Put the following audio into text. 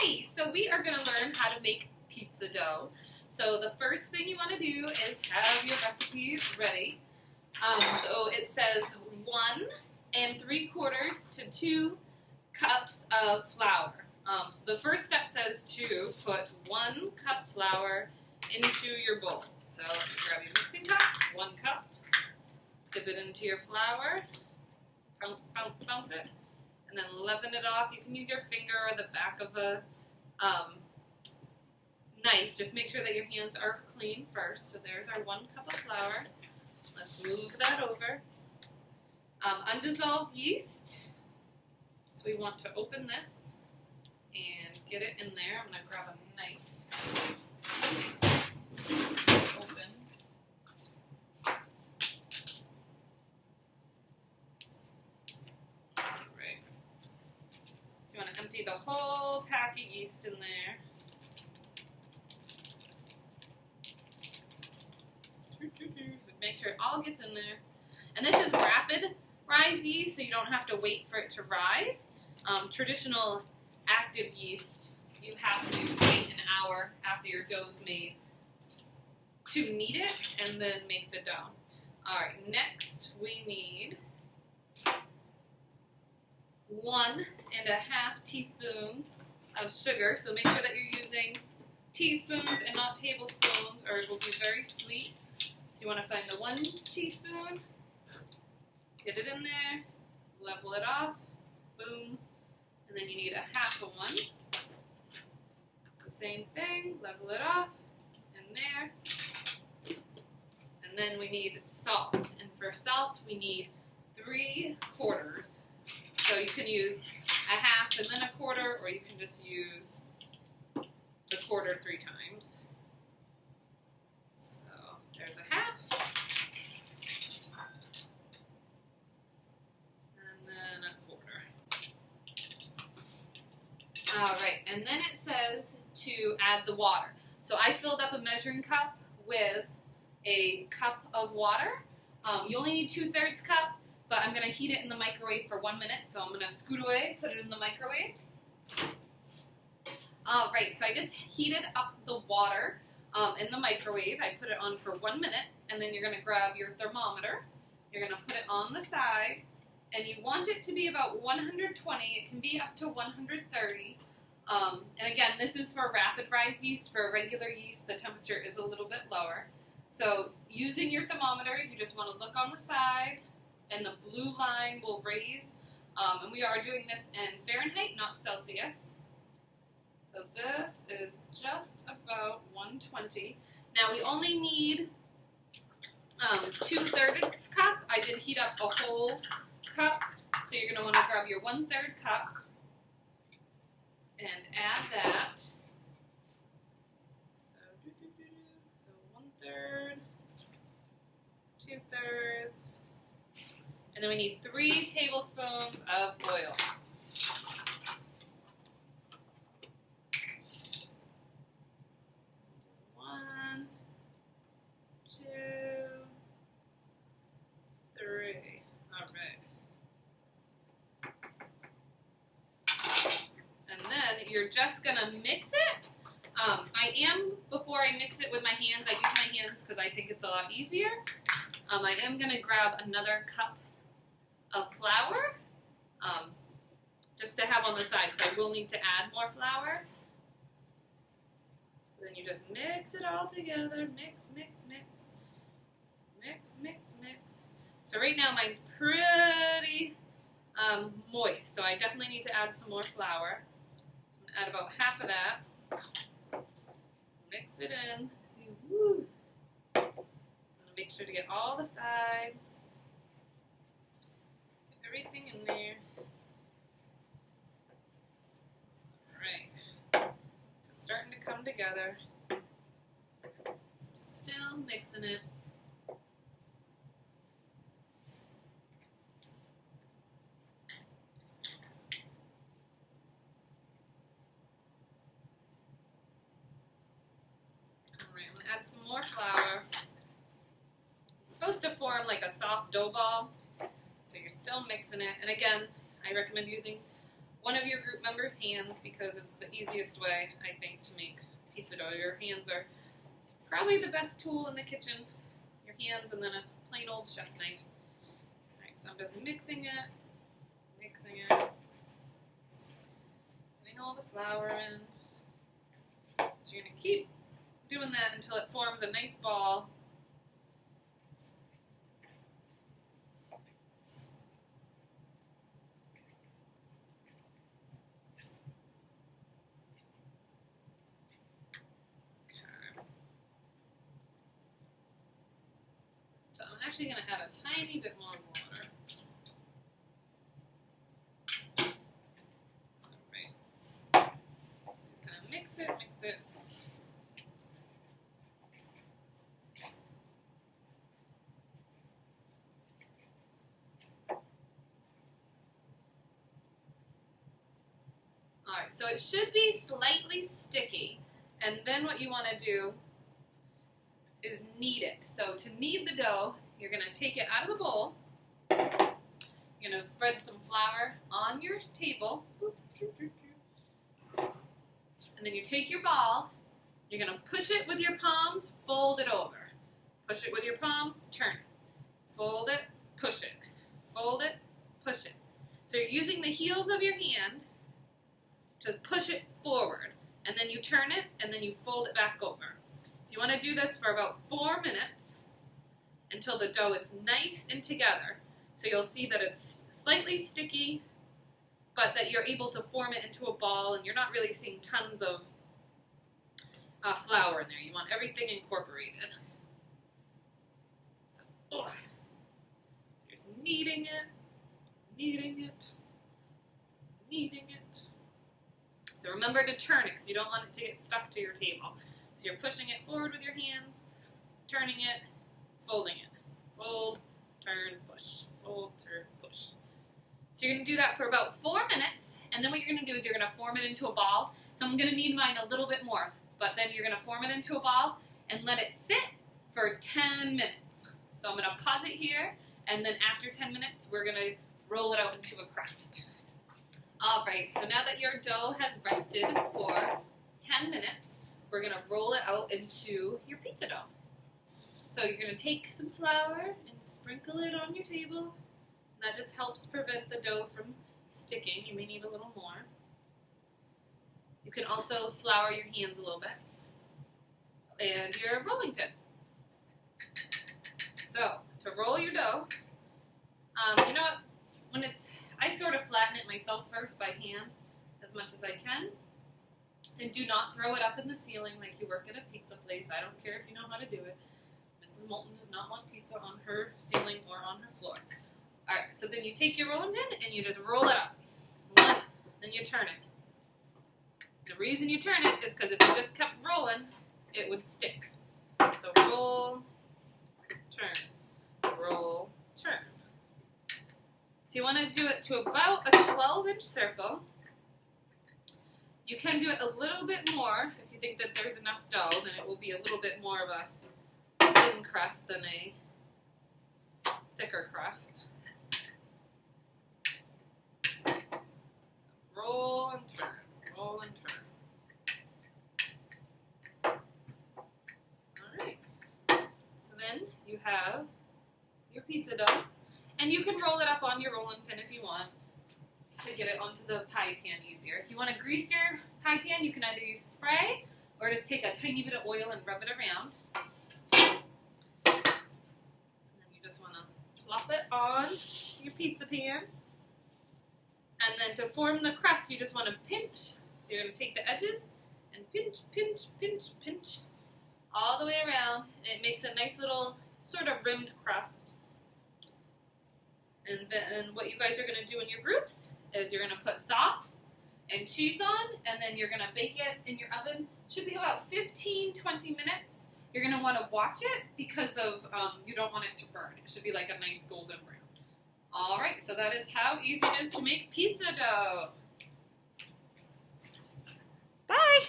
Hi, so we are going to learn how to make pizza dough. So the first thing you want to do is have your recipe ready. So it says 1 3/4 to 2 cups of flour. So the first step says to put 1 cup flour into your bowl. So grab your mixing cup, 1 cup, dip it into your flour, bounce, bounce, bounce it, and then leaven it off. You can use your finger or the back of a knife. Just make sure that your hands are clean first. So there's our 1 cup of flour. Let's move that over. Undissolved yeast. So we want to open this and get it in there. I'm going to grab a knife. Open. Alright. So you want to empty the whole pack of yeast in there. So make sure it all gets in there. And this is rapid rise yeast, so you don't have to wait for it to rise. Traditional active yeast, you have to wait an hour after your dough's made to knead it and then make the dough. Alright, next we need 1 1/2 teaspoons of sugar. So make sure that you're using teaspoons and not tablespoons, or it will be very sweet. So you want to find the 1 teaspoon, get it in there, level it off, boom, and then you need 1/2 one. So same thing, level it off, in there. And then we need salt, and for salt we need 3/4. So you can use 1/2 and then 1/4, or you can just use the 1/4 3 times. So there's 1/2. And then 1/4. Alright, and then it says to add the water. So I filled up a measuring cup with a cup of water. You only need 2/3 cup, but I'm going to heat it in the microwave for 1 minute. So I'm going to scoot away, put it in the microwave. Alright, so I just heated up the water in the microwave. I put it on for 1 minute, and then you're going to grab your thermometer. You're going to put it on the side, and you want it to be about 120. It can be up to 130. And again, this is for rapid rise yeast. For regular yeast, the temperature is a little bit lower. So using your thermometer, you just want to look on the side, and the blue line will raise. And we are doing this in Fahrenheit, not Celsius. So this is just about 120. Now we only need 2/3 cup. I did heat up a whole cup, so you're going to want to grab your 1/3 cup and add that. So 1/3, 2/3, and then we need 3 tablespoons of oil. You're just gonna mix it. Before I mix it with my hands, I use my hands because I think it's a lot easier. I am gonna grab another cup of flour, just to have on the side, because I will need to add more flour. So then you just mix it all together, mix, mix, mix, mix, mix, mix. So right now mine's pretty moist, so I definitely need to add some more flour. Add about 1/2 of that. Mix it in. See, woo. I'm gonna make sure to get all the sides. Get everything in there. Alright. So it's starting to come together. So I'm still mixing it. Add some more flour. It's supposed to form like a soft dough ball, so you're still mixing it. And again, I recommend using one of your group members' hands because it's the easiest way, I think, to make pizza dough. Your hands are probably the best tool in the kitchen. Your hands and then a plain old chef knife. Alright, so I'm just mixing it, putting all the flour in. So you're going to keep doing that until it forms a nice ball. So I'm actually going to add a tiny bit more water. Alright. So just going to mix it. Alright, so it should be slightly sticky, and then what you want to do is knead it. So to knead the dough, you're going to take it out of the bowl, you're going to spread some flour on your table, and then you take your ball, you're going to push it with your palms, fold it over. Push it with your palms, turn it. Fold it, push it. Fold it, push it. So you're using the heels of your hand to push it forward, and then you turn it, and then you fold it back over. So you want to do this for about 4 minutes until the dough is nice and together. So you'll see that it's slightly sticky, but that you're able to form it into a ball, and you're not really seeing tons of flour in there. You want everything incorporated. So you're just kneading it. So remember to turn it because you don't want it to get stuck to your table. So you're pushing it forward with your hands, turning it, folding it. Fold, turn, push. Fold, turn, push. So you're going to do that for about 4 minutes, and then what you're going to do is you're going to form it into a ball. So I'm going to knead mine a little bit more, but then you're going to form it into a ball and let it sit for 10 minutes. So I'm going to pause it here, and then after 10 minutes, we're going to roll it out into a crust. Alright, so now that your dough has rested for 10 minutes, we're going to roll it out into your pizza dough. So you're going to take some flour and sprinkle it on your table. That just helps prevent the dough from sticking. You may need a little more. You can also flour your hands a little bit. And your rolling pin. So, to roll your dough, you know what? I sort of flatten it myself first by hand as much as I can. And do not throw it up in the ceiling like you work at a pizza place. I don't care if you know how to do it. Mrs. Moulton does not want pizza on her ceiling or on her floor. Alright, so then you take your rolling pin and you just roll it up. One, then you turn it. The reason you turn it is because if you just kept rolling, it would stick. So roll, turn, roll, turn. So you want to do it to about a 12-inch circle. You can do it a little bit more if you think that there's enough dough, then it will be a little bit more of a thin crust than a thicker crust. Roll and turn, roll and turn. Alright, so then you have your pizza dough, and you can roll it up on your rolling pin if you want to get it onto the pie pan easier. If you want to grease your pie pan, you can either use spray or just take a tiny bit of oil and rub it around. And then you just want to plop it on your pizza pan. And then to form the crust, you just want to pinch. So you're going to take the edges and pinch, pinch, pinch, pinch all the way around. And it makes a nice little sort of rimmed crust. And then what you guys are going to do in your groups is you're going to put sauce and cheese on, and then you're going to bake it in your oven. Should be about 15-20 minutes. You're going to want to watch it because of you don't want it to burn. It should be like a nice golden brown. Alright, so that is how easy it is to make pizza dough. Bye!